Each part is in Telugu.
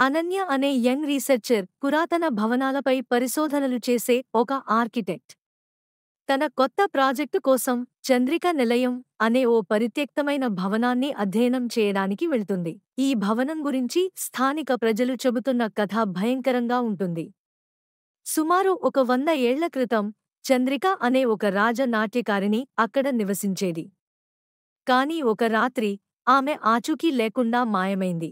అనన్య అనే యంగ్ రీసెర్చర్ పురాతన భవనాలపై పరిశోధనలు చేసే ఒక ఆర్కిటెక్ట్. తన కొత్త ప్రాజెక్టు కోసం చంద్రిక నిలయం అనే ఓ పరిత్యక్తమైన భవనాన్ని అధ్యయనం చేయడానికి వెళ్తుంది. ఈ భవనం గురించి స్థానిక ప్రజలు చెబుతున్న కథ భయంకరంగా ఉంటుంది. సుమారు 100 ఏళ్ల క్రితం చంద్రిక అనే ఒక రాజనాట్యకారిణి అక్కడ నివసించేది. కాని ఒక రాత్రి ఆమె ఆచూకీ లేకుండా మాయమైంది.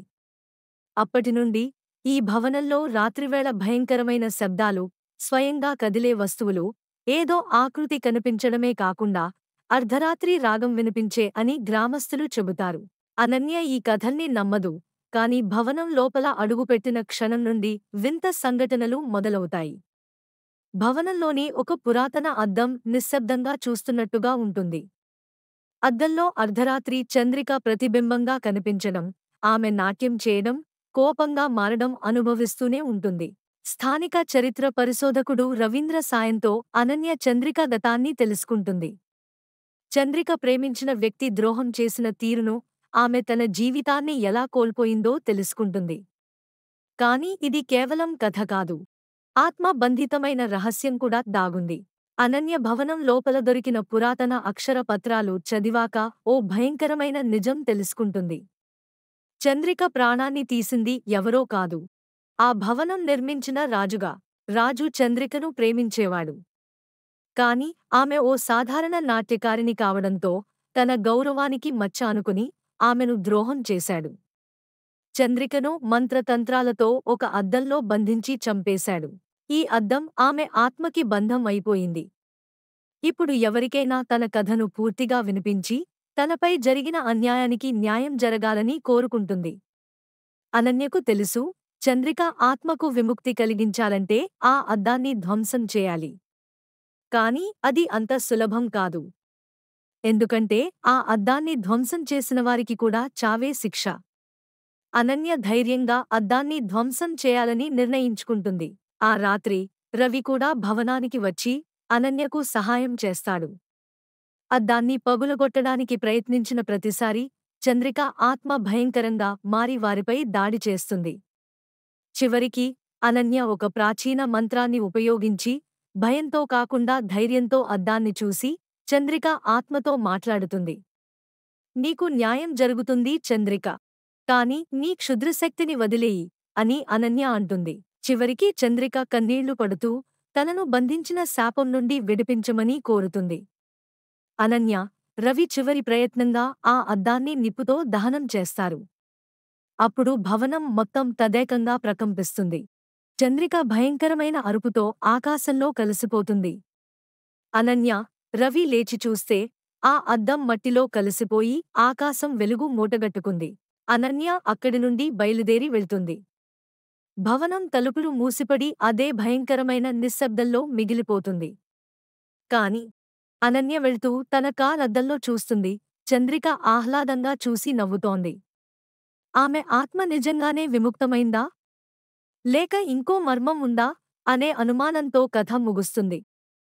అప్పటినుండి ఈ భవనంలో రాత్రివేళ భయంకరమైన శబ్దాలు, స్వయంగా కదిలే వస్తువులు, ఏదో ఆకృతి కనిపించడమే కాకుండా అర్ధరాత్రి రాగం వినిపించే అని గ్రామస్తులు చెబుతారు. అనన్య ఈ కథల్ని నమ్మదు, కాని భవనం లోపల అడుగుపెట్టిన క్షణం నుండి వింత సంఘటనలు మొదలవుతాయి. భవనంలోని ఒక పురాతన అద్దం నిశ్శబ్దంగా చూస్తున్నట్టుగా ఉంటుంది. అద్దంలో అర్ధరాత్రి చంద్రిక ప్రతిబింబంగా కనిపించడం, ఆమె నాట్యం చేయడం, కోపంగా మారడం అనుభవిస్తూనే ఉంటుంది. స్థానిక చరిత్ర పరిశోధకుడు రవీంద్ర సాయంతో అనన్య చంద్రిక గతాన్ని తెలుసుకుంటుంది. చంద్రిక ప్రేమించిన వ్యక్తి ద్రోహం చేసిన తీరును, ఆమె తన జీవితాన్ని ఎలా కోల్పోయిందో తెలుసుకుంటుంది. కానీ ఇది కేవలం కథ కాదు. ఆత్మబంధితమైన రహస్యం కూడా దాగుంది. అనన్య భవనం లోపల దొరికిన పురాతన అక్షర పత్రాలు చదివాక ఓ భయంకరమైన నిజం తెలుసుకుంటుంది. చంద్రిక ప్రాణాన్ని తీసింది ఎవరో కాదు, ఆ భవనం నిర్మించిన రాజుగా. రాజు చంద్రికను ప్రేమించేవాడు. కాని ఆమె ఓ సాధారణ నాట్యకారిణి కావడంతో తన గౌరవానికి మచ్చ అనుకుని ఆమెను ద్రోహం చేశాడు. చంద్రికను మంత్రతంత్రాలతో ఒక అద్దంలో బంధించి చంపేశాడు. ఈ అద్దం ఆమె ఆత్మకి బంధం అయిపోయింది. ఇప్పుడు ఎవరికైనా తన కథను పూర్తిగా వినిపించి తనపై జరిగిన అన్యాయానికి న్యాయం జరగాలని కోరుకుంటుంది. అనన్యకు తెలుసు, చంద్రిక ఆత్మకు విముక్తి కలిగించాలంటే ఆ అద్దాన్ని ధ్వంసం చేయాలి. కాని అది అంత సులభం కాదు. ఎందుకంటే ఆ అద్దాన్ని ధ్వంసం చేసినవారికి కూడా చావే శిక్ష. అనన్య ధైర్యంగా అద్దాన్ని ధ్వంసం చేయాలని నిర్ణయించుకుంటుంది. ఆ రాత్రి రవి కూడా భవనానికి వచ్చి అనన్యకు సహాయం చేస్తాడు. అద్దాన్ని పగులగొట్టడానికి ప్రయత్నించిన ప్రతిసారీ చంద్రిక ఆత్మ భయంకరంగా మారి వారిపై దాడి చేస్తుంది. చివరికి అనన్య ఒక ప్రాచీన మంత్రాన్ని ఉపయోగించి భయంతో కాకుండా ధైర్యంతో అద్దాన్ని చూసి చంద్రిక ఆత్మతో మాట్లాడుతుంది. నీకు న్యాయం జరుగుతుంది చంద్రిక, కాని నీ క్షుద్రశక్తిని వదిలేయి అని అనన్య అంటుంది. చివరికి చంద్రిక కన్నీళ్లు పడుతూ తనను బంధించిన శాపం నుండి విడిపించమని కోరుతుంది. అనన్య, రవి చివరి ప్రయత్నంగా ఆ అద్దాన్ని నిప్పుతో దహనం చేస్తారు. అప్పుడు భవనం మొత్తం తదేకంగా ప్రకంపిస్తుంది. చంద్రిక భయంకరమైన అరుపుతో ఆకాశంలో కలిసిపోతుంది. అనన్య, రవి లేచి చూస్తే ఆ అద్దం మట్టిలో కలిసిపోయి ఆకాశం వెలుగు మూటగట్టుకుంది. అనన్య అక్కడి నుండి బయలుదేరి వెళ్తుంది. భవనం తలుపులు మూసిపడి అదే భయంకరమైన నిశ్శబ్దంలో మిగిలిపోతుంది. కాని అనన్య వెళ్తూ తన కారద్దంలో చూస్తుంది. చంద్రిక ఆహ్లాదంగా చూసి నవ్వుతోంది. ఆమె ఆత్మ నిజంగానే విముక్తమైందా? లేక ఇంకో మర్మం ఉందా అనే అనుమానంతో కథ ముగుస్తుంది.